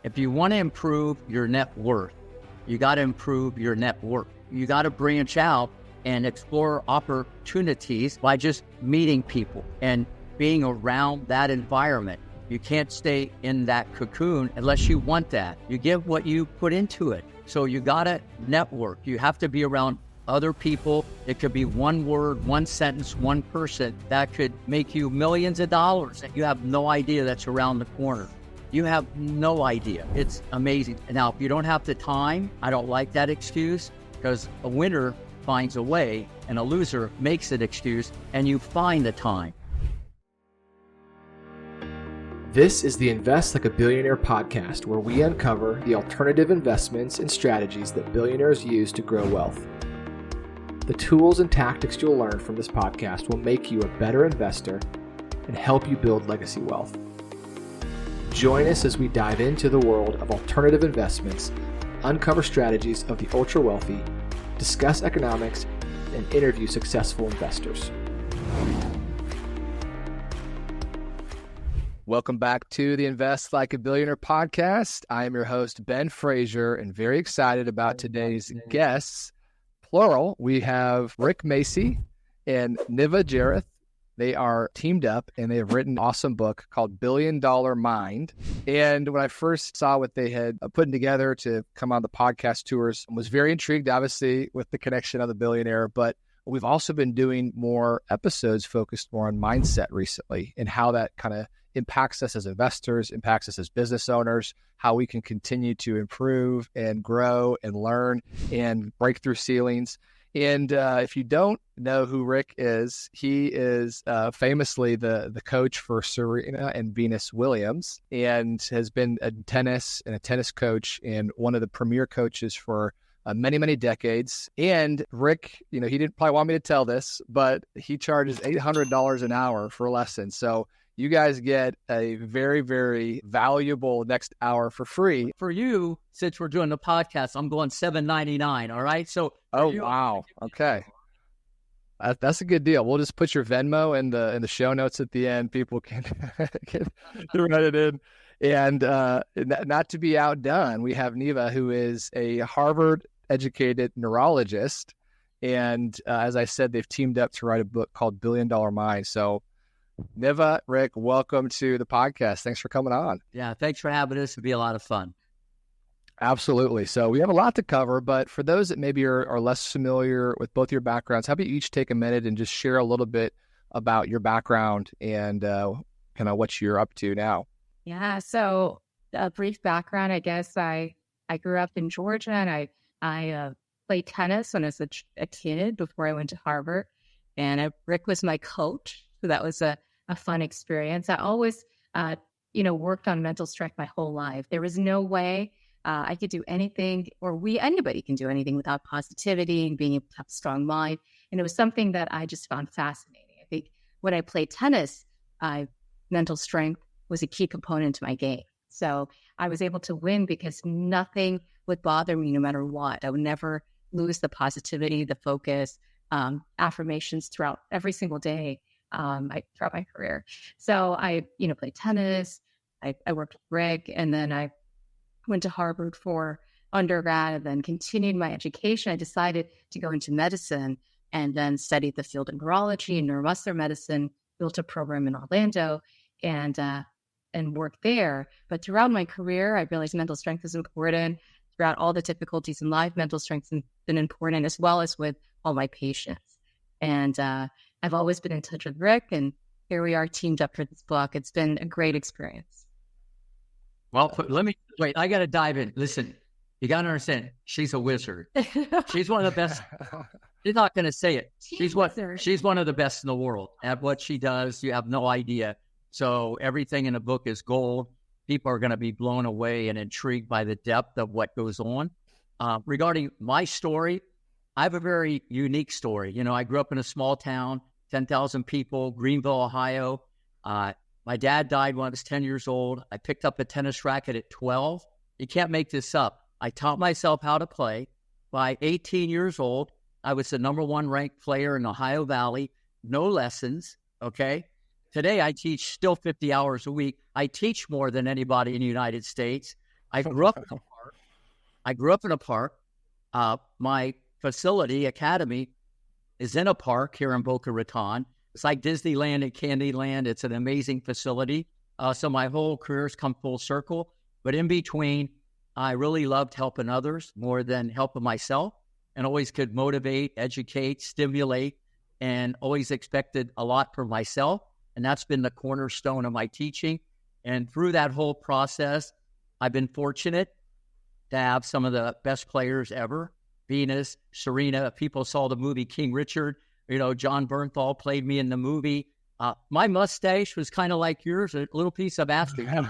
If you want to improve your net worth, you got to improve your network. You got to branch out and explore opportunities by just meeting people and being around that environment. You can't stay in that cocoon unless you want that. You give what you put into it. So you got to network. You have to be around other people. It could be one word, one sentence, one person that could make you millions of dollars and you have no idea that's around the corner. You have no idea. It's amazing. Now, if you don't have the time, I don't like that excuse, because a winner finds a way and a loser makes an excuse, and you find the time. This is the Invest Like a Billionaire podcast, where we uncover the alternative investments and strategies that billionaires use to grow wealth. The tools and tactics you'll learn from this podcast will make you a better investor and help you build legacy wealth. Join us as we dive into the world of alternative investments, uncover strategies of the ultra wealthy, discuss economics, and interview successful investors. Welcome back to the Invest Like a Billionaire podcast. I am your host, Ben Frazier, and very excited about today's guests. Plural, we have Rick Macci and Nivedita Jerath. They are teamed up and they have written an awesome book called $1 Billion Mind. And when I first saw what they had put together to come on the podcast tours, I was very intrigued, obviously, with the connection of the billionaire. But we've also been doing more episodes focused more on mindset recently and how that kind of impacts us as investors, impacts us as business owners, how we can continue to improve and grow and learn and break through ceilings. And if you don't know who Rick is, he is famously the coach for Serena and Venus Williams, and has been a tennis coach and one of the premier coaches for many, many decades. And Rick, he didn't probably want me to tell this, but he charges $800 an hour for lessons. So you guys get a very, very valuable next hour for free. For you, since we're doing the podcast, I'm going $7.99. All right. So, wow. Okay. That's a good deal. We'll just put your Venmo in the show notes at the end. People can write it in. And not to be outdone, we have Neva, who is a Harvard-educated neurologist. And as I said, they've teamed up to write a book called $1 Billion Mind. So, Niva, Rick, welcome to the podcast. Thanks for coming on. Yeah, thanks for having us. It'll be a lot of fun. Absolutely. So we have a lot to cover, but for those that maybe are less familiar with both your backgrounds, how about you each take a minute and just share a little bit about your background and kind of what you're up to now? Yeah, so a brief background, I guess. I grew up in Georgia, and I played tennis when I was a kid before I went to Harvard, and Rick was my coach. So that was a fun experience. I always, worked on mental strength my whole life. There was no way I could do anything, or anybody can do anything without positivity and being able to have a strong mind. And it was something that I just found fascinating. I think when I played tennis, mental strength was a key component to my game. So I was able to win because nothing would bother me no matter what. I would never lose the positivity, the focus, affirmations throughout every single day. Throughout my career. So I, played tennis, I worked with Rick, and then I went to Harvard for undergrad and then continued my education. I decided to go into medicine and then studied the field of neurology and neuromuscular medicine, built a program in Orlando and worked there. But throughout my career, I realized mental strength is important. Throughout all the difficulties in life, mental strength has been important, as well as with all my patients. And I've always been in touch with Rick, and here we are teamed up for this book. It's been a great experience. Well, wait, I got to dive in. Listen, you got to understand, she's a wizard. She's one of the best. She's not going to say it. She's one of the best in the world at what she does. You have no idea. So everything in the book is gold. People are going to be blown away and intrigued by the depth of what goes on. Regarding my story, I have a very unique story. I grew up in a small town, 10,000 people, Greenville, Ohio. My dad died when I was 10 years old. I picked up a tennis racket at 12. You can't make this up. I taught myself how to play. By 18 years old, I was the number one ranked player in the Ohio Valley. No lessons, okay? Today, I teach still 50 hours a week. I teach more than anybody in the United States. I grew up in a park. My facility, academy, is in a park here in Boca Raton. It's like Disneyland and Candyland. It's an amazing facility. So my whole career's come full circle. But in between, I really loved helping others more than helping myself, and always could motivate, educate, stimulate, and always expected a lot from myself. And that's been the cornerstone of my teaching. And through that whole process, I've been fortunate to have some of the best players ever. Venus, Serena, people saw the movie King Richard. John Bernthal played me in the movie. My mustache was kind of like yours, a little piece of Aspen.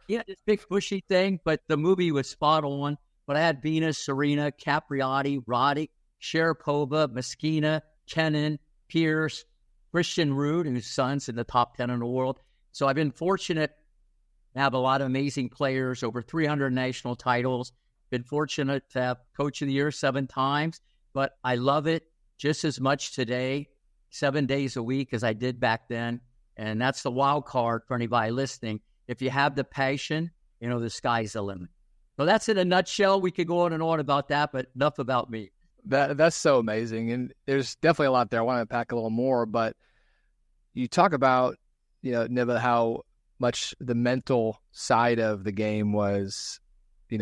Yeah, this big bushy thing, but the movie was spot on. But I had Venus, Serena, Capriati, Roddick, Sharapova, Meskina, Kenin, Pierce, Christian Ruud, whose son's in the top 10 in the world. So I've been fortunate to have a lot of amazing players, over 300 national titles. Been fortunate to have Coach of the Year 7 times, but I love it just as much today, 7 days a week, as I did back then. And that's the wild card for anybody listening. If you have the passion, the sky's the limit. So that's in a nutshell. We could go on and on about that, but enough about me. That's so amazing. And there's definitely a lot there. I want to unpack a little more, but you talk about, Niva, how much the mental side of the game was,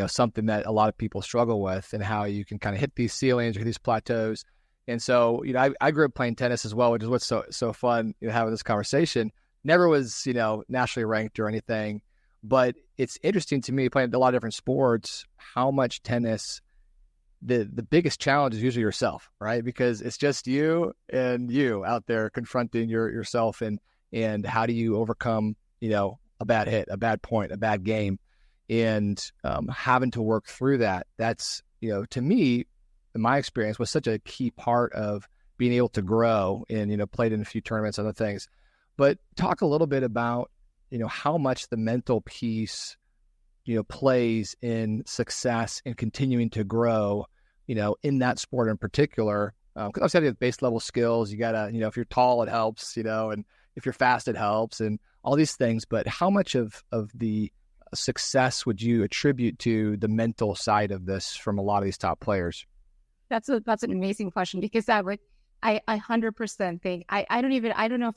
something that a lot of people struggle with, and how you can kind of hit these ceilings or these plateaus. And so, I grew up playing tennis as well, which is what's so fun, having this conversation. Never was, nationally ranked or anything, but it's interesting to me, playing a lot of different sports, how much tennis, the biggest challenge is usually yourself, right? Because it's just you and you out there confronting yourself, and how do you overcome, a bad hit, a bad point, a bad game, and having to work through that. That's, to me, in my experience, was such a key part of being able to grow, and, played in a few tournaments, other things. But talk a little bit about, how much the mental piece, plays in success and continuing to grow, in that sport in particular. Because obviously you have base level skills. You gotta, if you're tall, it helps, and if you're fast, it helps, and all these things. But how much of the success would you attribute to the mental side of this from a lot of these top players? That's an amazing question, because I 100% think I don't know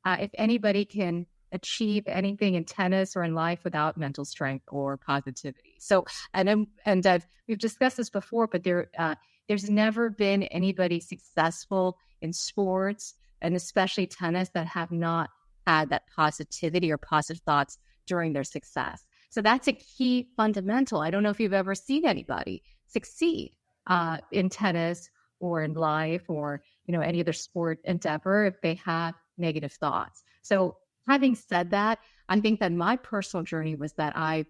if anybody can achieve anything in tennis or in life without mental strength or positivity. So, we've discussed this before, but there's never been anybody successful in sports, and especially tennis, that have not had that positivity or positive thoughts during their success. So that's a key fundamental. I don't know if you've ever seen anybody succeed in tennis or in life or, any other sport endeavor if they have negative thoughts. So having said that, I think that my personal journey was that I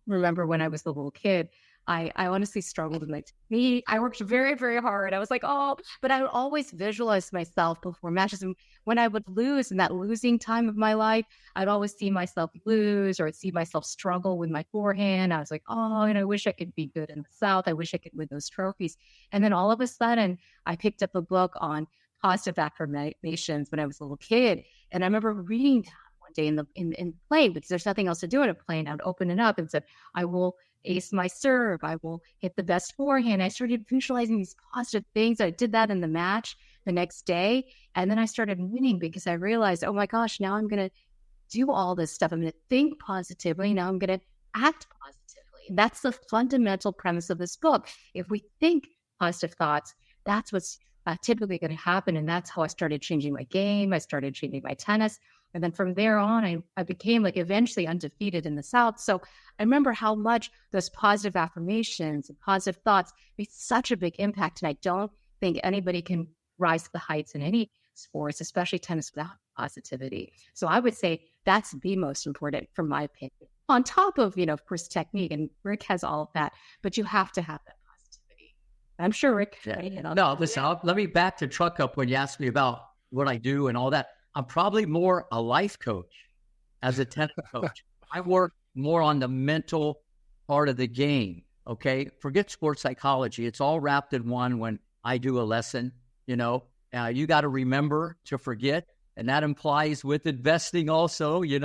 remember when I was a little kid, I honestly struggled with my technique. I worked very, very hard. I was like, but I would always visualize myself before matches. And when I would lose in that losing time of my life, I'd always see myself lose, or I'd see myself struggle with my forehand. I was like, and I wish I could be good in the South. I wish I could win those trophies. And then all of a sudden, I picked up a book on positive affirmations when I was a little kid. And I remember reading that one day in play, because there's nothing else to do in a play. And I would open it up and said, I will ace my serve. I will hit the best forehand. I started visualizing these positive things. I did that in the match the next day. And then I started winning, because I realized, oh my gosh, now I'm going to do all this stuff. I'm going to think positively. Now I'm going to act positively. And that's the fundamental premise of this book. If we think positive thoughts, that's what's typically going to happen. And that's how I started changing my game. I started changing my tennis. And then from there on, I became eventually undefeated in the South. So I remember how much those positive affirmations and positive thoughts made such a big impact. And I don't think anybody can rise to the heights in any sports, especially tennis, without positivity. So I would say that's the most important, from my opinion, on top of, of course, technique. And Rick has all of that, but you have to have that positivity. I'm sure Rick. No, listen, let me back to truck up when you asked me about what I do and all that. I'm probably more a life coach as a tennis coach. I work more on the mental part of the game, okay? Forget sports psychology. It's all wrapped in one when I do a lesson, you got to remember to forget. And that implies with investing also, you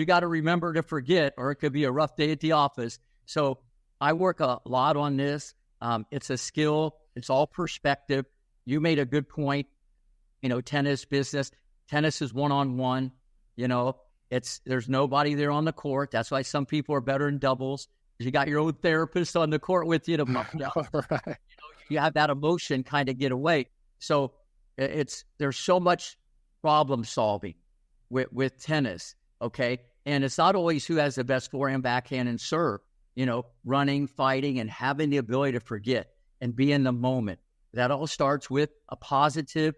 got to remember to forget, or it could be a rough day at the office. So I work a lot on this. It's a skill. It's all perspective. You made a good point. Tennis business. Tennis is one-on-one. There's nobody there on the court. That's why some people are better in doubles. You got your own therapist on the court with you to Right. you have that emotion kind of get away. So there's so much problem solving with tennis, okay? And it's not always who has the best forehand, backhand, and serve, running, fighting, and having the ability to forget and be in the moment. That all starts with a positive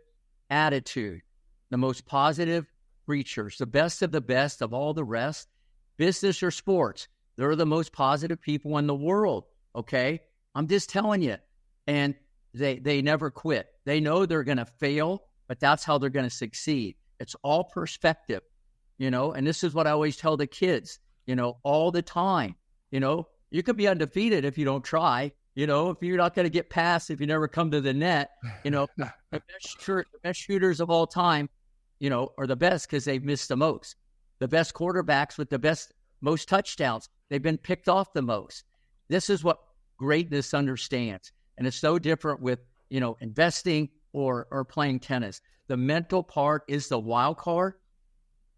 attitude. The most positive creatures, the best of all the rest, business or sports, they're the most positive people in the world, okay? I'm just telling you. And they never quit. They know they're going to fail, but that's how they're going to succeed. It's all perspective, and this is what I always tell the kids, all the time. You could be undefeated if you don't try, if you're not going to get past, if you never come to the net, the best shooters of all time, are the best because they've missed the most. The best quarterbacks with the most touchdowns, they've been picked off the most. This is what greatness understands. And it's so different with, investing or playing tennis. The mental part is the wild card.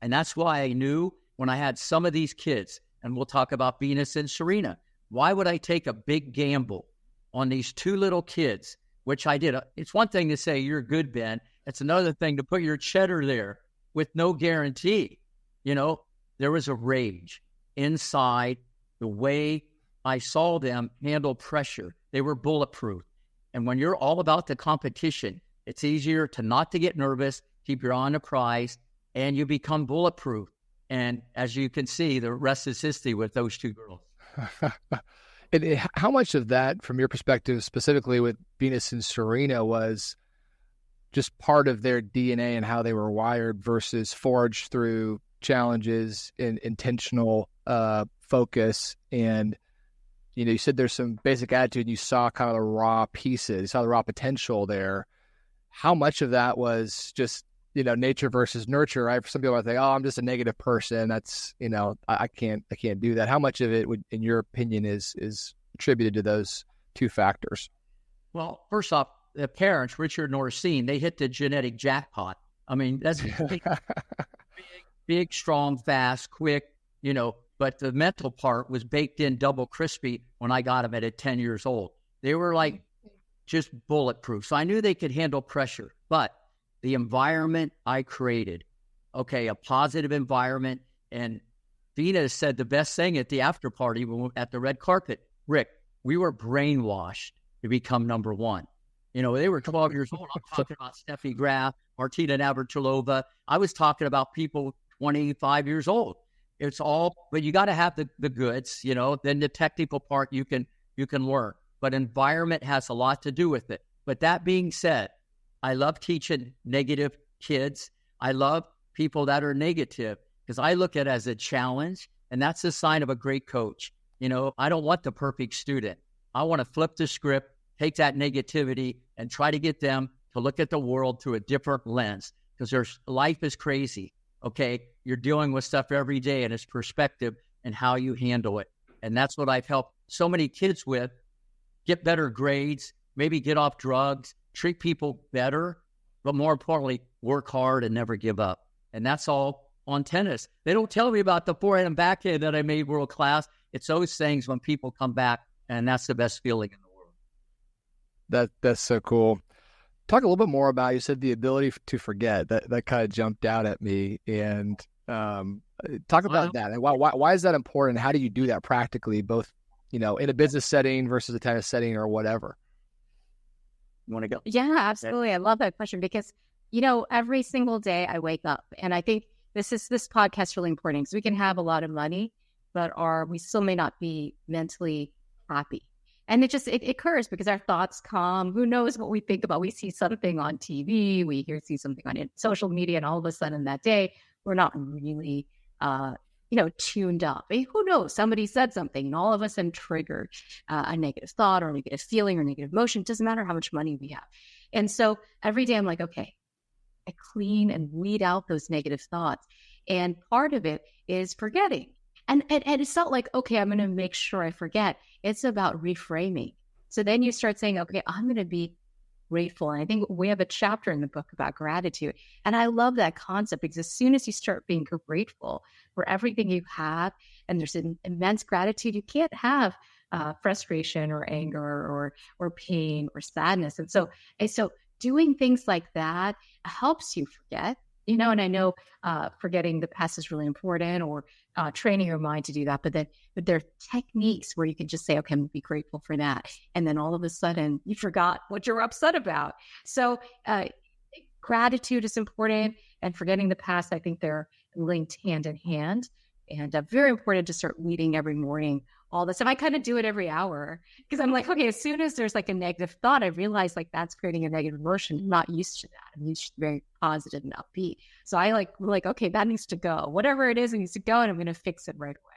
And that's why I knew when I had some of these kids, and we'll talk about Venus and Serena, why would I take a big gamble on these two little kids, which I did? It's one thing to say you're good, Ben. It's another thing to put your cheddar there with no guarantee. There was a rage inside the way I saw them handle pressure. They were bulletproof. And when you're all about the competition, it's easier to not to get nervous, keep your eye on the prize, and you become bulletproof. And as you can see, the rest is history with those two girls. And how much of that, from your perspective, specifically with Venus and Serena, was just part of their DNA and how they were wired versus forged through challenges and intentional focus? And you said there's some basic attitude. You saw kind of the raw pieces. You saw the raw potential there. How much of that was just, nature versus nurture, right? For some people, I think, I'm just a negative person. That's, I can't do that. How much of it would, in your opinion, is attributed to those two factors? Well, first off, the parents, Richard and Orsine, they hit the genetic jackpot. I mean, that's big, strong, fast, quick, but the mental part was baked in double crispy when I got them at 10 years old. They were like just bulletproof. So I knew they could handle pressure, but the environment I created, a positive environment. And Venus said the best thing at the after party at the red carpet, Rick, we were brainwashed to become number one. They were 12 years old. I'm talking about Steffi Graf, Martina Navratilova. I was talking about people 25 years old. It's all, but you got to have the goods, then the technical part you can learn. But environment has a lot to do with it. But that being said, I love teaching negative kids. I love people that are negative because I look at it as a challenge, and that's a sign of a great coach. I don't want the perfect student. I want to flip the script, take that negativity, and try to get them to look at the world through a different lens because life is crazy. Okay, you're dealing with stuff every day, and it's perspective and how you handle it. And that's what I've helped so many kids with: get better grades, maybe get off drugs, treat people better, but more importantly, work hard and never give up. And that's all on tennis. They don't tell me about the forehand and backhand that I made world class. It's those things when people come back, and that's the best feeling in the world. That's so cool. Talk a little bit more about, you said the ability to forget. That kind of jumped out at me. And talk about that. And why is that important? How do you do that practically, both, in a business setting versus a tennis setting or whatever? You want to go? Yeah, absolutely. I love that question because, every single day I wake up, and I think this podcast is really important because we can have a lot of money, but we still may not be mentally happy. And it occurs because our thoughts come. Who knows what we think about? We see something on TV, see something on social media, and all of a sudden that day, we're not really, tuned up. I mean, who knows? Somebody said something, and all of a sudden triggered a negative thought or a negative feeling or negative emotion. It doesn't matter how much money we have. And so every day I'm like, okay, I clean and weed out those negative thoughts. And part of it is forgetting. And it's not like, okay, I'm going to make sure I forget. It's about reframing. So then you start saying, okay, I'm going to be grateful. And I think we have a chapter in the book about gratitude. And I love that concept because as soon as you start being grateful for everything you have, and there's an immense gratitude, you can't have frustration or anger or pain or sadness. And so doing things like that helps you forget, and I know forgetting the past is really important, or training your mind to do that. But there are techniques where you can just say, okay, I'm going to be grateful for that. And then all of a sudden you forgot what you're upset about. So gratitude is important, and forgetting the past, I think they're linked hand in hand, and very important to start weeding every morning. All this stuff. I kind of do it every hour because I'm like, okay, as soon as there's like a negative thought, I realize like that's creating a negative emotion. I'm not used to that. I'm used to very positive and upbeat. So I like, okay, that needs to go. Whatever it is, it needs to go, and I'm going to fix it right away.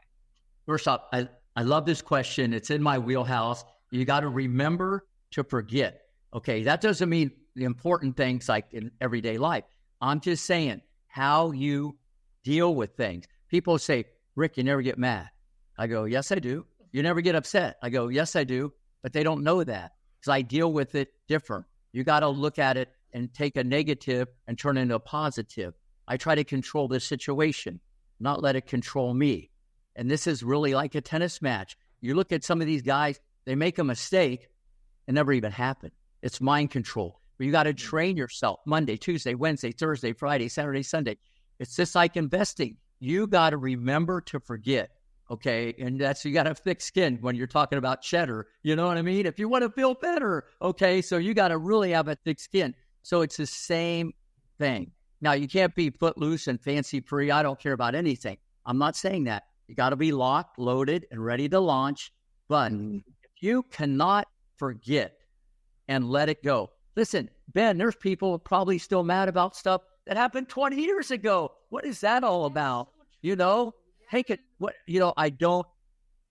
First off, I love this question. It's in my wheelhouse. You got to remember to forget. Okay, that doesn't mean the important things like in everyday life. I'm just saying how you deal with things. People say, Rick, you never get mad. I go, yes, I do. You never get upset. I go, yes, I do. But they don't know that because I deal with it different. You got to look at it and take a negative and turn it into a positive. I try to control this situation, not let it control me. And this is really like a tennis match. You look at some of these guys, they make a mistake and never even happen. It's mind control. But you got to train yourself Monday, Tuesday, Wednesday, Thursday, Friday, Saturday, Sunday. It's just like investing. You got to remember to forget. Okay, and you got to thick skin when you're talking about cheddar. You know what I mean? If you want to feel better, okay, so you got to really have a thick skin. So it's the same thing. Now, you can't be footloose and fancy-free. I don't care about anything. I'm not saying that. You got to be locked, loaded, and ready to launch. But if you cannot forget and let it go. Listen, Ben, there's people probably still mad about stuff that happened 20 years ago. What is that all about? Take it, I don't,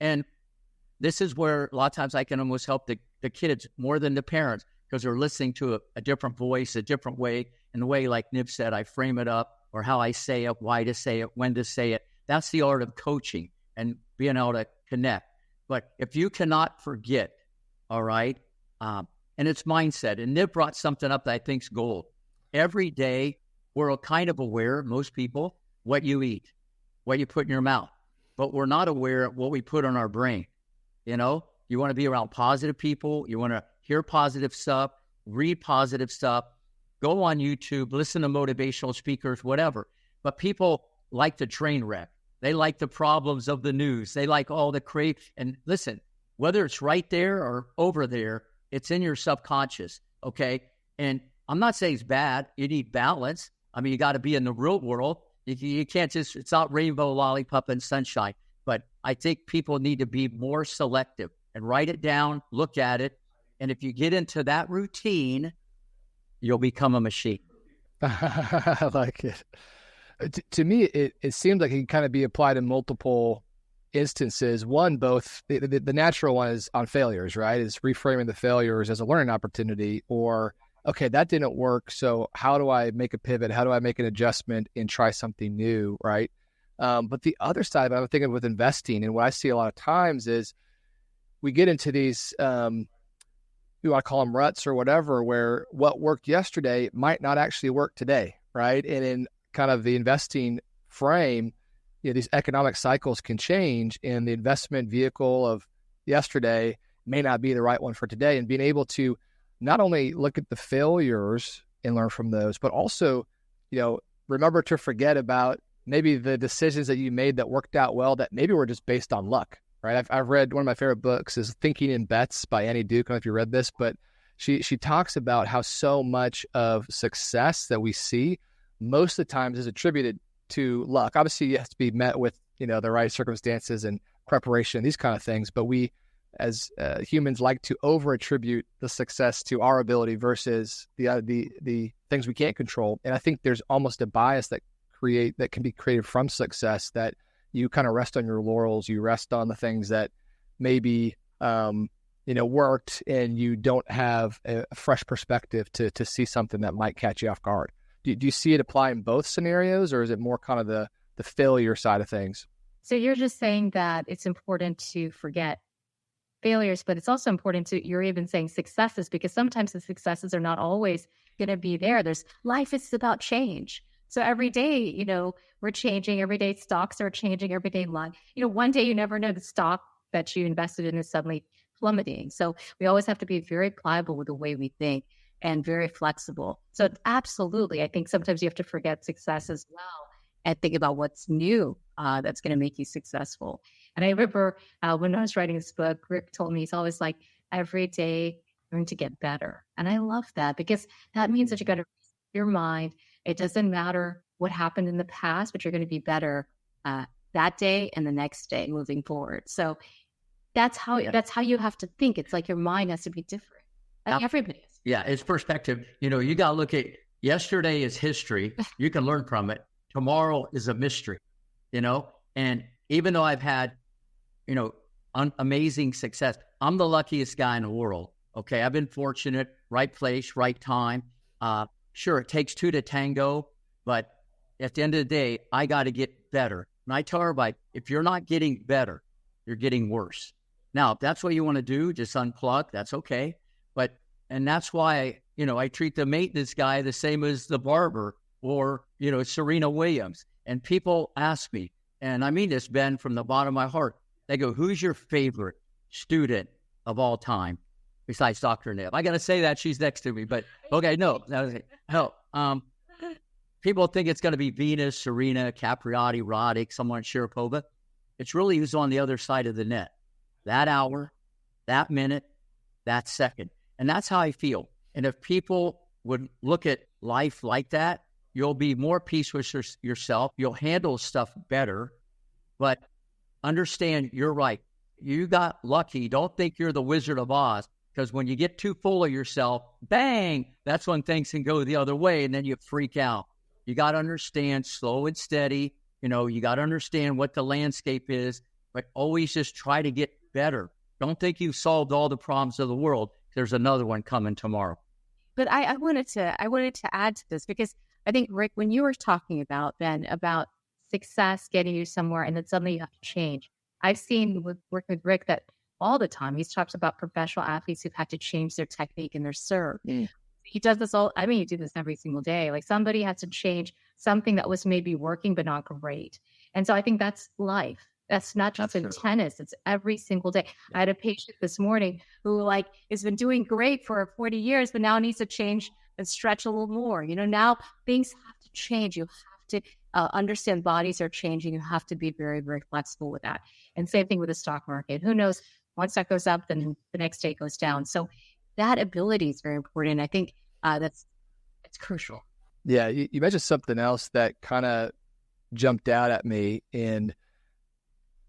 and this is where a lot of times I can almost help the kids more than the parents because they're listening to a different voice, a different way, and the way, like Niv said, I frame it up or how I say it, why to say it, when to say it. That's the art of coaching and being able to connect. But if you cannot forget, all right, and it's mindset, and Niv brought something up that I think's gold. Every day, we're kind of aware, most people, what you eat, what you put in your mouth, but we're not aware of what we put on our brain. You want to be around positive people. You want to hear positive stuff, read positive stuff, go on YouTube, listen to motivational speakers, whatever. But people like the train wreck. They like the problems of the news. They like all the and listen, whether it's right there or over there, it's in your subconscious. Okay. And I'm not saying it's bad. You need balance. I mean, you got to be in the real world. You can't it's not rainbow, lollipop, and sunshine. But I think people need to be more selective and write it down, look at it. And if you get into that routine, you'll become a machine. I like it. To me, it seems like it can kind of be applied in multiple instances. One, both the natural one is on failures, right? Is reframing the failures as a learning opportunity, or okay, that didn't work. So how do I make a pivot? How do I make an adjustment and try something new, right? But the other side, I'm thinking with investing, and what I see a lot of times is we get into these, we want to call them ruts or whatever, where what worked yesterday might not actually work today, right? And in kind of the investing frame, these economic cycles can change, and the investment vehicle of yesterday may not be the right one for today. And being able to not only look at the failures and learn from those, but also, remember to forget about maybe the decisions that you made that worked out well that maybe were just based on luck, right? I've read one of my favorite books is Thinking in Bets by Annie Duke. I don't know if you read this, but she talks about how so much of success that we see most of the times is attributed to luck. Obviously, it has to be met with, the right circumstances and preparation, these kind of things, but we as humans like to over-attribute the success to our ability versus the things we can't control. And I think there's almost a bias that can be created from success, that you kind of rest on your laurels, you rest on the things that maybe worked, and you don't have a fresh perspective to see something that might catch you off guard. do you see it apply in both scenarios, or is it more kind of the failure side of things? So you're just saying that it's important to forget failures, but it's also important to, you're even saying successes, because sometimes the successes are not always going to be there. Life is about change. So every day, we're changing. Every day stocks are changing. Every day life. One day you never know, the stock that you invested in is suddenly plummeting. So we always have to be very pliable with the way we think and very flexible. So absolutely, I think sometimes you have to forget success as well and think about what's new that's going to make you successful. And I remember when I was writing this book, Rick told me, he's always like, every day you're going to get better. And I love that, because that means that you got to your mind. It doesn't matter what happened in the past, but you're going to be better that day and the next day moving forward. So that's how you have to think. It's like your mind has to be different. Like everybody is. Yeah, it's perspective. You got to look at yesterday is history. You can learn from it. Tomorrow is a mystery, and even though I've had, amazing success, I'm the luckiest guy in the world. Okay. I've been fortunate, right place, right time. Sure, it takes two to tango, but at the end of the day, I got to get better. And I tell everybody, if you're not getting better, you're getting worse. Now, if that's what you want to do, just unplug, that's okay. And that's why, I treat the maintenance guy the same as the barber or, Serena Williams. And people ask me, and I mean this, Ben, from the bottom of my heart, they go, who's your favorite student of all time besides Dr. Niv? I got to say that, she's next to me, but okay, no. People think it's going to be Venus, Serena, Capriati, Roddick, someone Sharapova. It's really who's on the other side of the net. That hour, that minute, that second. And that's how I feel. And if people would look at life like that, you'll be more peace with yourself. You'll handle stuff better. But understand, you're right. You got lucky. Don't think you're the Wizard of Oz, because when you get too full of yourself, bang, that's when things can go the other way, and then you freak out. You got to understand, slow and steady. You got to understand what the landscape is, but always just try to get better. Don't think you've solved all the problems of the world. There's another one coming tomorrow. But I wanted to add to this, because I think, Rick, when you were talking about, Ben, about success getting you somewhere and then suddenly you have to change, I've seen work with Rick that all the time he's talked about professional athletes who've had to change their technique and their serve. He does this you do this every single day. Like somebody has to change something that was maybe working but not great. And so I think that's life. That's not just in tennis. It's every single day. I had a patient this morning who has been doing great for 40 years, but now needs to change and stretch a little more. Now things have to change. You have to understand bodies are changing. You have to be very, very flexible with that. And same thing with the stock market. Who knows? Once that goes up, then the next day it goes down. So that ability is very important. I think it's crucial. Yeah, you mentioned something else that kind of jumped out at me. And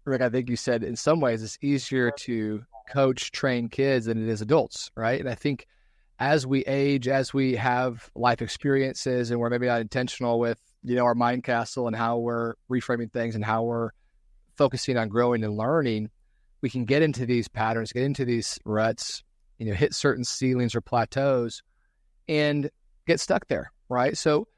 Rick, I think you said in some ways it's easier to coach, train kids than it is adults, right? And I think as we age, as we have life experiences and we're maybe not intentional with, our mind castle and how we're reframing things and how we're focusing on growing and learning, we can get into these patterns, get into these ruts, hit certain ceilings or plateaus and get stuck there, right? So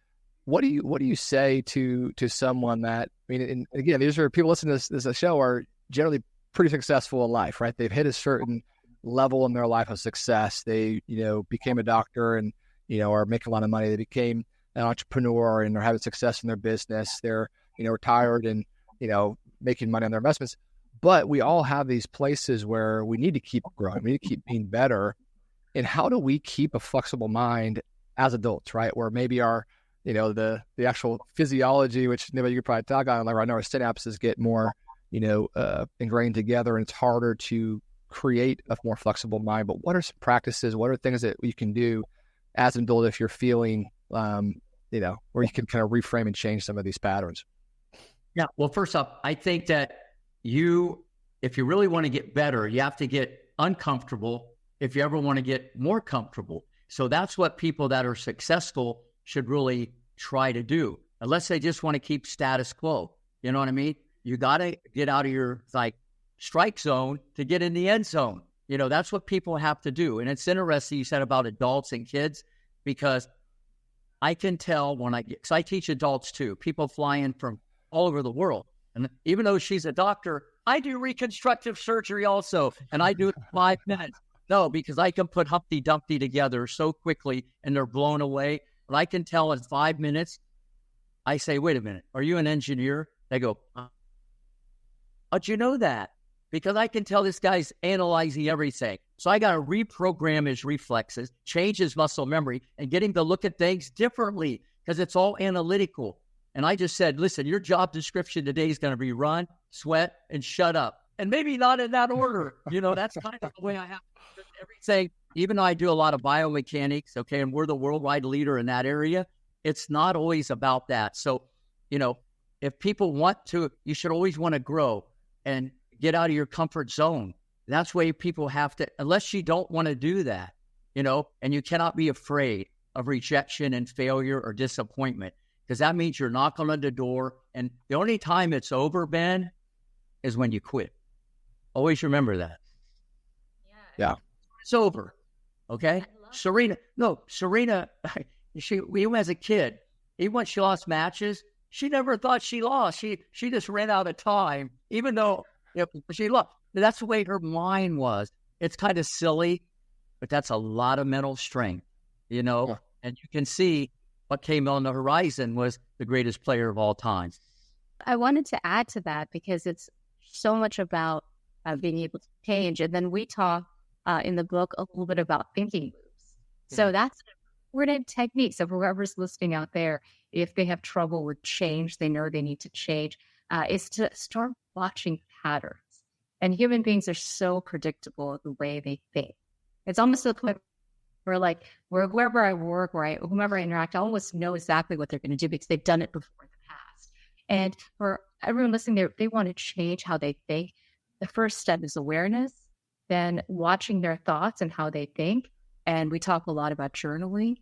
what do you say to someone that, and again, these are people listening to this show are generally pretty successful in life, right? They've hit a certain level in their life of success. They, became a doctor and, are making a lot of money. They became an entrepreneur and are having success in their business. They're, retired and, making money on their investments. But we all have these places where we need to keep growing. We need to keep being better. And how do we keep a flexible mind as adults, right? Where maybe our, the actual physiology, which you could probably talk on, like I know our synapses get more, ingrained together, and it's harder to create a more flexible mind. But what are some practices? What are things that you can do as an adult if you're feeling, where you can kind of reframe and change some of these patterns? Yeah. Well, first off, I think that if you really want to get better, you have to get uncomfortable if you ever want to get more comfortable. So that's what people that are successful should really try to do, unless they just want to keep status quo. You know what I mean? You got to get out of your strike zone to get in the end zone. That's what people have to do. And it's interesting you said about adults and kids, because I can tell when because I teach adults too, people fly in from all over the world. And even though she's a doctor, I do reconstructive surgery also, and I do it in 5 minutes. No, because I can put Humpty Dumpty together so quickly, and they're blown away. But I can tell in 5 minutes. I say, wait a minute, are you an engineer? They go, how'd you know that? Because I can tell this guy's analyzing everything. So I got to reprogram his reflexes, change his muscle memory, and get him to look at things differently because it's all analytical. And I just said, listen, your job description today is going to be run, sweat, and shut up. And maybe not in that order. That's kind of the way I have everything. Even though I do a lot of biomechanics, okay, and we're the worldwide leader in that area, it's not always about that. So, if people want to, you should always want to grow and get out of your comfort zone. That's why people have to, unless you don't want to do that, and you cannot be afraid of rejection and failure or disappointment, because that means you're knocking on the door. And the only time it's over, Ben, is when you quit. Always remember that. Yeah. It's over. Okay. Serena, even as a kid, even when she lost matches, she never thought she lost. She just ran out of time, even though she lost. That's the way her mind was. It's kind of silly, but that's a lot of mental strength, Yeah. And you can see what came on the horizon was the greatest player of all time. I wanted to add to that because it's so much about being able to change. And then we talk in the book a little bit about thinking loops. So that's an important technique. So whoever's listening out there, if they have trouble with change, they know they need to change, is to start watching patterns. And human beings are so predictable the way they think. It's almost to the point where wherever I work, whomever I interact, I almost know exactly what they're going to do because they've done it before in the past. And for everyone listening there, if they want to change how they think, the first step is awareness, then watching their thoughts and how they think. And we talk a lot about journaling.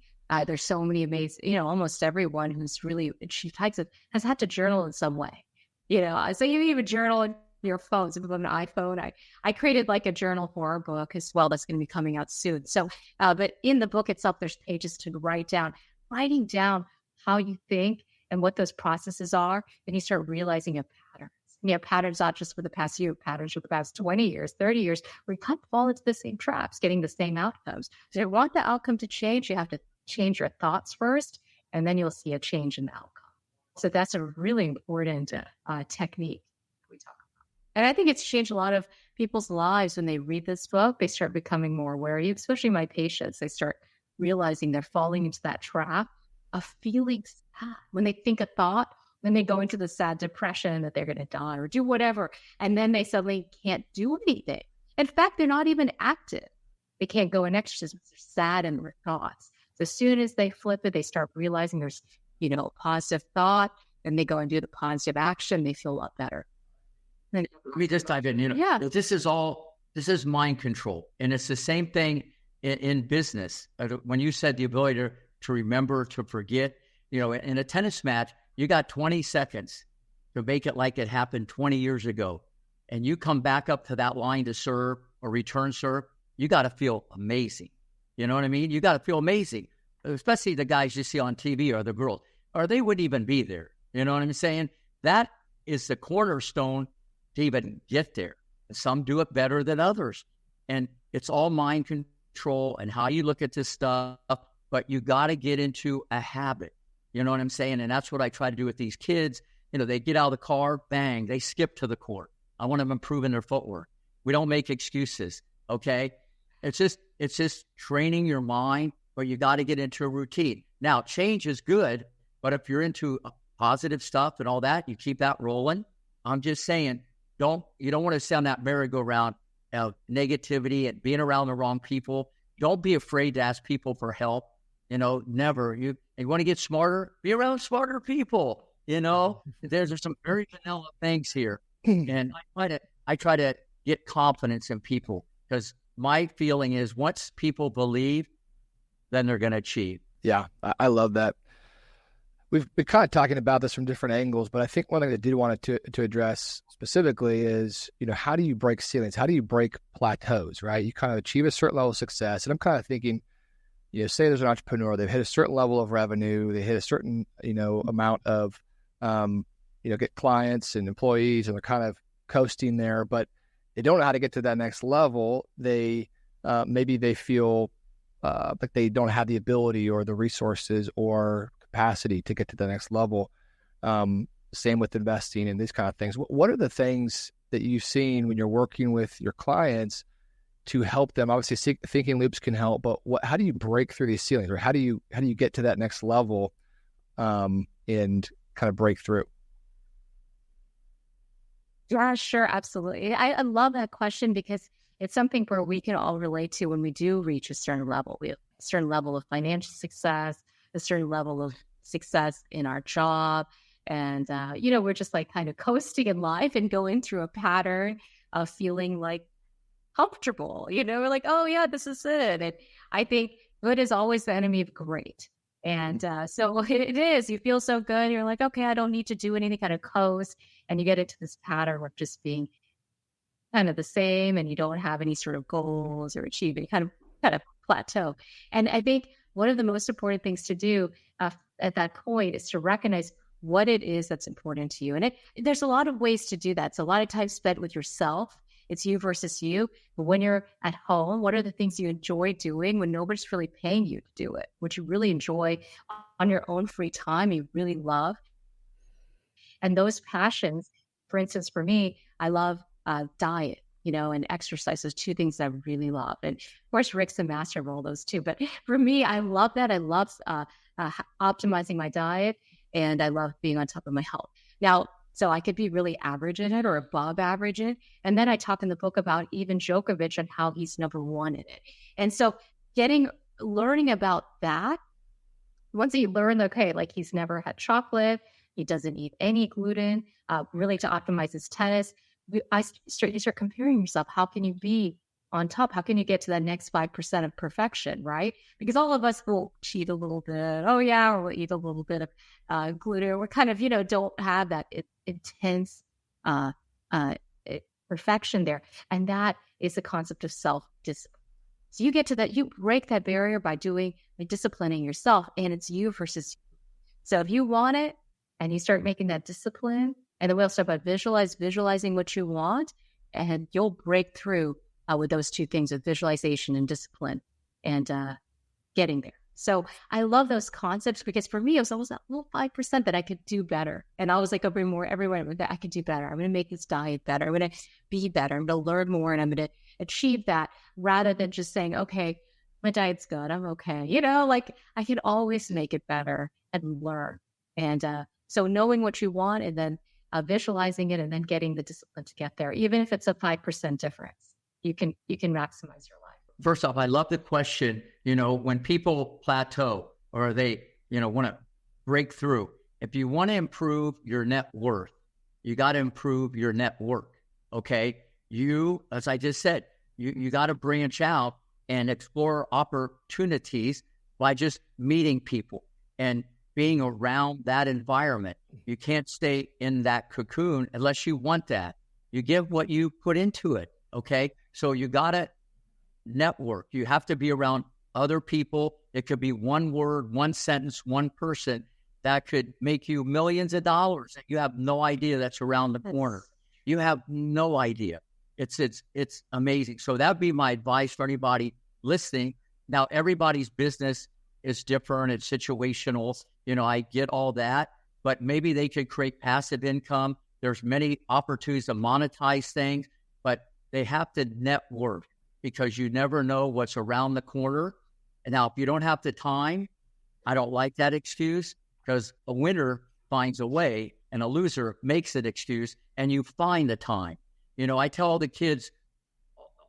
There's so many amazing, almost everyone who's really achieved heights has had to journal in some way. So you even journal in your phone. So if you have an iPhone, I created like a journal for our book as well. That's going to be coming out soon. So, but in the book itself, there's pages to writing down how you think and what those processes are. And you start realizing a pattern. Patterns not just for the past year, patterns for the past 20 years, 30 years, where you kind of fall into the same traps, getting the same outcomes. So if you want the outcome to change, you have to change your thoughts first, and then you'll see a change in the outcome. So that's a really important technique we talk about. And I think it's changed a lot of people's lives when they read this book. They start becoming more aware, especially my patients. They start realizing they're falling into that trap of feeling sad. When they think a thought, then they go into the sad depression that they're going to die or do whatever. And then they suddenly can't do anything. In fact, they're not even active. They can't go and exercise. They're sad in their thoughts. So as soon as they flip it, they start realizing there's, a positive thought, and they go and do the positive action. They feel a lot better. Let me just dive in. This is mind control. And it's the same thing in business. When you said the ability to remember, to forget, in a tennis match, you got 20 seconds to make it like it happened 20 years ago. And you come back up to that line to serve or return serve, you got to feel amazing. You know what I mean? You got to feel amazing, especially the guys you see on TV or the girls, or they wouldn't even be there. You know what I'm saying? That is the cornerstone to even get there. Some do it better than others. And it's all mind control and how you look at this stuff, but you got to get into a habit. You know what I'm saying? And that's what I try to do with these kids. They get out of the car, bang, they skip to the court. I want them improving their footwork. We don't make excuses, okay? It's just training your mind, but you got to get into a routine. Now, change is good, but if you're into positive stuff and all that, you keep that rolling. I'm just saying, you don't want to sound that merry-go-round of negativity and being around the wrong people. Don't be afraid to ask people for help. Never. You want to get smarter? Be around smarter people. There's some very vanilla things here. And I try to get confidence in people because my feeling is once people believe, then they're going to achieve. Yeah, I love that. We've been kind of talking about this from different angles, but I think one thing that I did want to address specifically is, how do you break ceilings? How do you break plateaus, right? You kind of achieve a certain level of success. And I'm kind of thinking, say there's an entrepreneur, they've hit a certain level of revenue, they hit a certain, amount of, get clients and employees, and they're kind of coasting there, but they don't know how to get to that next level. They, maybe they feel like they don't have the ability or the resources or capacity to get to the next level. Same with investing and these kind of things. What are the things that you've seen when you're working with your clients to help them? Obviously, thinking loops can help, but how do you break through these ceilings, or how do you get to that next level and kind of break through? Yeah, sure, absolutely. I love that question because it's something where we can all relate to when we do reach a certain level. We have a certain level of financial success, a certain level of success in our job. And, we're just like kind of coasting in life and going through a pattern of feeling like comfortable. We're like, oh, yeah, this is it. And I think good is always the enemy of great. And so it is. You feel so good. You're like, okay, I don't need to do anything, kind of coast. And you get into this pattern of just being kind of the same, and you don't have any sort of goals or achieving, kind of plateau. And I think one of the most important things to do at that point is to recognize what it is that's important to you. And there's a lot of ways to do that. It's a lot of time spent with yourself. It's you versus you. But when you're at home, what are the things you enjoy doing when nobody's really paying you to do it? What you really enjoy on your own free time, you really love. And those passions, for instance, for me, I love diet, and exercise. Those two things that I really love. And of course, Rick's a master of all those too. But for me, I love that. I love optimizing my diet, and I love being on top of my health. Now, so I could be really average in it or above average in it. And then I talk in the book about even Djokovic and how he's number one in it. And so learning about that, once you learn, okay, like he's never had chocolate, he doesn't eat any gluten, really to optimize his tennis, you start comparing yourself. How can you be on top? How can you get to that next 5% of perfection, right? Because all of us will cheat a little bit. Oh, yeah, or we'll eat a little bit of gluten. We're kind of, don't have that intense perfection there. And that is the concept of self-discipline. So you get to that, you break that barrier by disciplining yourself, and it's you versus you. So if you want it and you start making that discipline, and then we'll start about visualizing what you want, and you'll break through with those two things of visualization and discipline and getting there. So I love those concepts because for me, it was always that little 5% that I could do better. And I was like, everywhere, I could do better. I'm going to make this diet better. I'm going to be better. I'm going to learn more, and I'm going to achieve that, rather than just saying, okay, my diet's good, I'm okay. Like I can always make it better and learn. And so knowing what you want, and then visualizing it, and then getting the discipline to get there, even if it's a 5% difference, you can maximize your life. First off, I love the question, when people plateau or they, want to break through, if you want to improve your net worth, you got to improve your network. Okay. You, as I just said, you got to branch out and explore opportunities by just meeting people and being around that environment. You can't stay in that cocoon unless you want that. You give what you put into it. Okay. So you got to network. You have to be around other people. It could be one word, one sentence, one person that could make you millions of dollars that you have no idea that's around the corner. You have no idea. It's amazing. So that'd be my advice for anybody listening. Now, everybody's business is different. It's situational. I get all that, but maybe they could create passive income. There's many opportunities to monetize things, but they have to network because you never know what's around the corner. And now, if you don't have the time, I don't like that excuse, because a winner finds a way and a loser makes an excuse, and you find the time. I tell the kids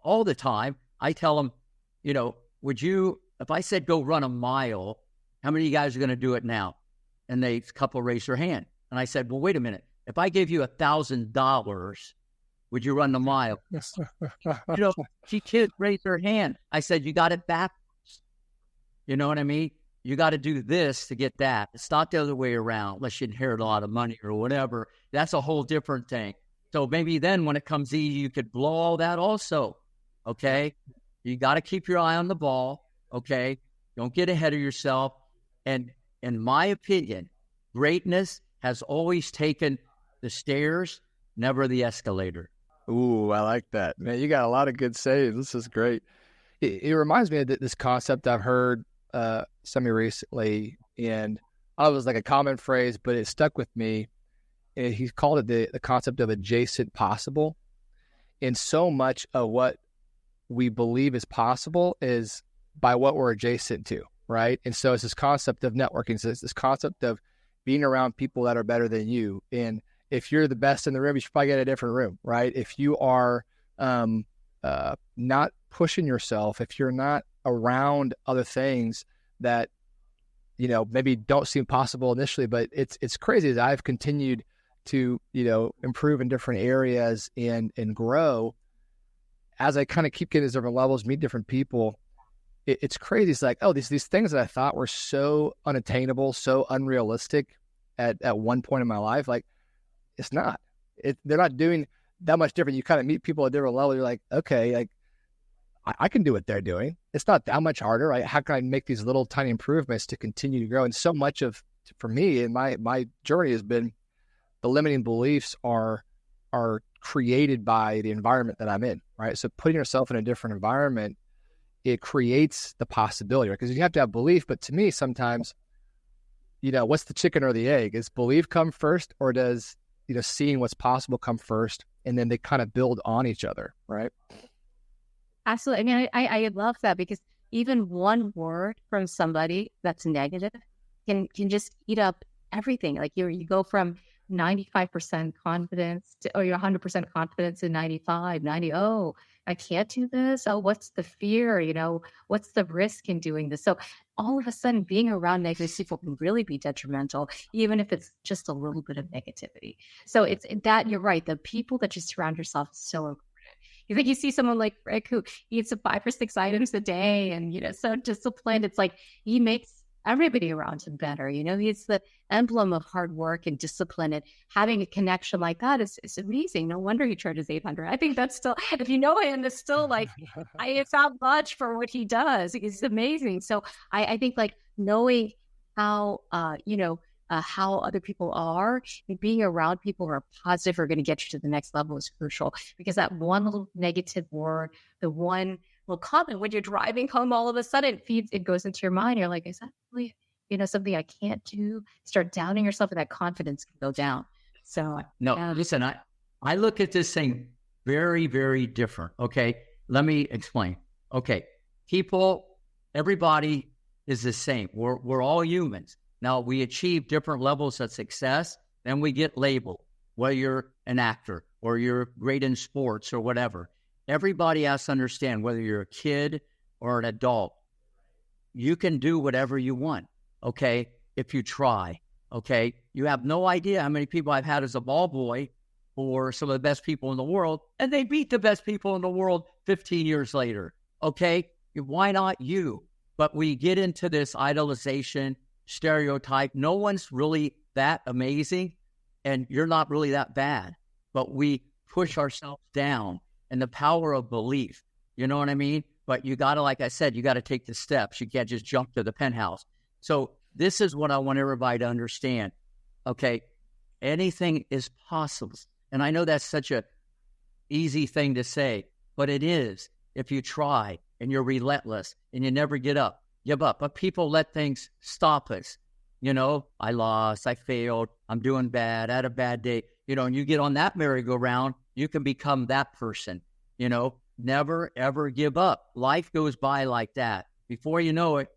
all the time, I tell them, if I said go run a mile, how many of you guys are going to do it now? And a couple raised their hand. And I said, well, wait a minute. If I gave you $1,000, would you run the mile? Kids raised their hand. I said, you got it backwards. You know what I mean? You got to do this to get that. It's not the other way around, unless you inherit a lot of money or whatever. That's a whole different thing. So maybe then when it comes easy, you could blow all that also. Okay? You got to keep your eye on the ball. Okay? Don't get ahead of yourself. And in my opinion, greatness has always taken the stairs, never the escalator. Ooh, I like that. Man, you got a lot of good saves. This is great. It reminds me of this concept I've heard semi-recently, and it was like a common phrase, but it stuck with me. And he called it the concept of adjacent possible. And so much of what we believe is possible is by what we're adjacent to, right? And so it's this concept of networking. So it's this concept of being around people that are better than you. And if you're the best in the room, you should probably get a different room, right? If you are not pushing yourself, if you're not around other things that, you know, maybe don't seem possible initially, but it's crazy as I've continued to, you know, improve in different areas and grow, as I kind of keep getting these different levels, meet different people, it's crazy. It's like, oh, these things that I thought were so unattainable, so unrealistic at one point in my life, like, it's not. They're not doing that much different. You kind of meet people at different levels. You're like, okay, like I can do what they're doing. It's not that much harder, right? How can I make these little tiny improvements to continue to grow? And so much of, for me, and my journey has been, the limiting beliefs are created by the environment that I'm in, right? So putting yourself in a different environment, it creates the possibility, right? Because you have to have belief. But to me, sometimes, you know, what's the chicken or the egg? Does belief come first, or does, you know, seeing what's possible come first, and then they kind of build on each other, right? Absolutely. I mean, I love that, because even one word from somebody that's negative can just eat up everything. Like you go from 95% confidence to, or you're 100% confidence in 95, 90. Oh, I can't do this. Oh, what's the fear? You know, what's the risk in doing this? So all of a sudden, being around negative people can really be detrimental, even if it's just a little bit of negativity. So it's that, you're right. The people that you surround yourself is so important. You think you see someone like Rick who eats 5 or 6 items a day and, you know, so disciplined. It's like he makes everybody around him better. You know, he's the emblem of hard work and discipline, and having a connection like that is amazing. No wonder he charges $800. I think that's still, if you know him, it's still like, it's not much for what he does. It's amazing. So I think like knowing how, how other people are, and being around people who are positive, are going to get you to the next level is crucial, because that one little negative word, the one little comment when you're driving home, all of a sudden it goes into your mind. You're like, is that really, you know, something I can't do? Start doubting yourself, and that confidence can go down. So no, listen, I look at this thing very, very different. Okay. Let me explain. Okay. Everybody is the same. We're all humans. Now, we achieve different levels of success, then we get labeled, whether you're an actor or you're great in sports or whatever. Everybody has to understand, whether you're a kid or an adult, you can do whatever you want, okay, if you try, okay? You have no idea how many people I've had as a ball boy or some of the best people in the world, and they beat the best people in the world 15 years later, okay? Why not you? But we get into this idolization, stereotype. No one's really that amazing, and you're not really that bad, but we push ourselves down. And the power of belief, you know what I mean? But you got to, like I said, you got to take the steps. You can't just jump to the penthouse. So this is what I want everybody to understand. Okay, anything is possible. And I know that's such a easy thing to say, but it is. If you try and you're relentless and you never give up. But people let things stop us. You know, I lost, I failed, I'm doing bad, I had a bad day. You know, and you get on that merry-go-round, you can become that person. You know, never, ever give up. Life goes by like that. Before you know it,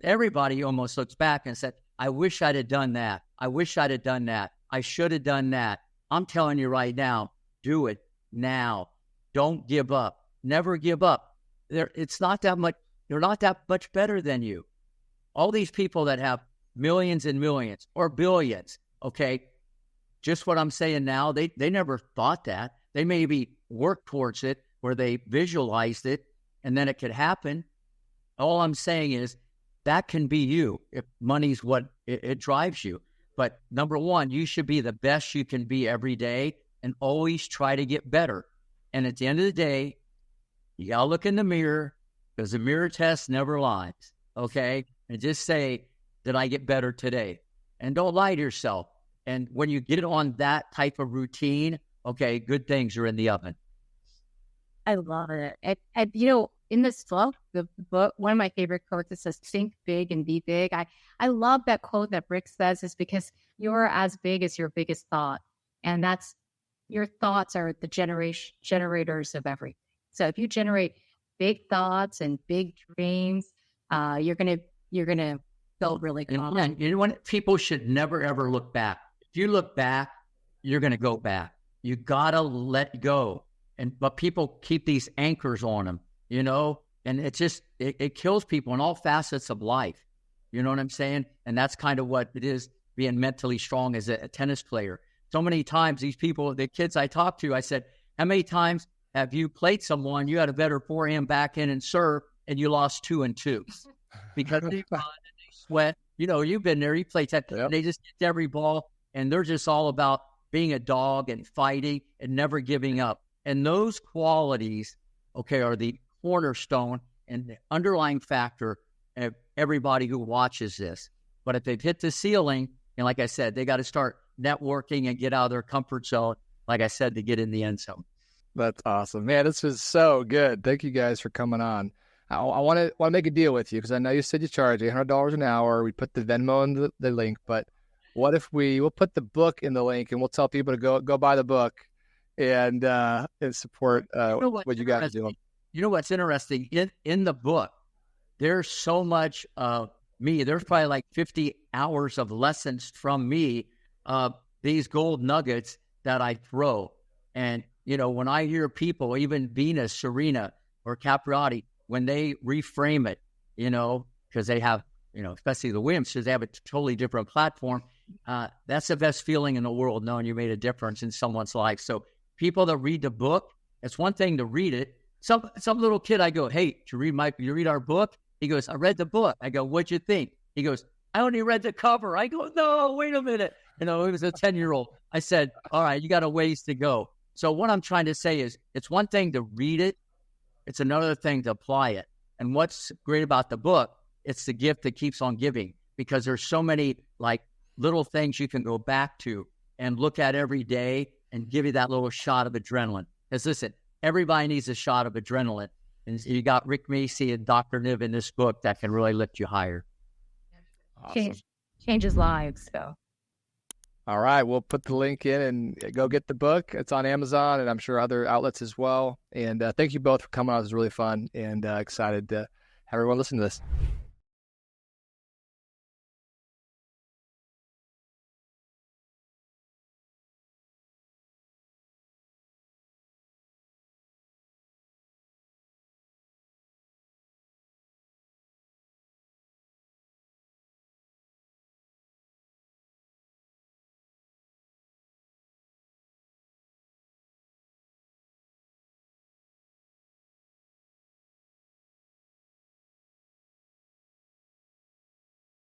everybody almost looks back and said, I wish I'd have done that. I wish I'd have done that. I should have done that. I'm telling you right now, do it now. Don't give up. Never give up. It's not that much. They're not that much better than you. All these people that have millions and millions or billions, okay, just what I'm saying now, they never thought that. They maybe worked towards it, where they visualized it, and then it could happen. All I'm saying is that can be you if money's what it drives you. But number one, you should be the best you can be every day and always try to get better. And at the end of the day, you got to look in the mirror, because the mirror test never lies. okay? And just say, did I get better today? And don't lie to yourself. And when you get on that type of routine, okay, good things are in the oven. I love it. And in this book, one of my favorite quotes, it says, think big and be big. I love that quote that Rick says, is because you're as big as your biggest thought. And that's, your thoughts are the generators of everything. So if you generate big thoughts and big dreams, you're gonna go really far. And you know what? People should never ever look back. If you look back, you're gonna go back. You gotta let go. But people keep these anchors on them, and it kills people in all facets of life. You know what I'm saying? And that's kind of what it is, being mentally strong as a tennis player. So many times these people, the kids I talk to, I said, how many times have you played someone, you had a better forehand, backhand, and serve, and you lost 2-2? Because they run and they sweat. You've been there, you play tennis, and they just get every ball, and they're just all about being a dog and fighting and never giving up. And those qualities, are the cornerstone and the underlying factor of everybody who watches this. But if they've hit the ceiling, and like I said, they got to start networking and get out of their comfort zone, like I said, to get in the end zone. That's awesome, man. This was so good. Thank you guys for coming on. I want to make a deal with you, because I know you said you charge $800 an hour. We put the Venmo in the link, but what if we'll put the book in the link, and we'll tell people to go buy the book and support what you guys are doing. You know what's interesting? In the book, there's so much of me. There's probably like 50 hours of lessons from me, these gold nuggets that I throw. And, when I hear people, even Venus, Serena, or Capriati, when they reframe it, because they have, especially the Williams, because they have a totally different platform, that's the best feeling in the world, knowing you made a difference in someone's life. So people that read the book, it's one thing to read it. Some little kid, I go, hey, did you read our book? He goes, I read the book. I go, what'd you think? He goes, I only read the cover. I go, no, wait a minute. It was a 10-year-old. I said, all right, you got a ways to go. So what I'm trying to say is, it's one thing to read it. It's another thing to apply it. And what's great about the book, it's the gift that keeps on giving, because there's so many little things you can go back to and look at every day and give you that little shot of adrenaline. Because listen, everybody needs a shot of adrenaline. And you got Rick Macci and Dr. Niv in this book that can really lift you higher. Awesome. Changes lives. So. All right, we'll put the link in and go get the book. It's on Amazon and I'm sure other outlets as well. And thank you both for coming on. It was really fun, and excited to have everyone listen to this.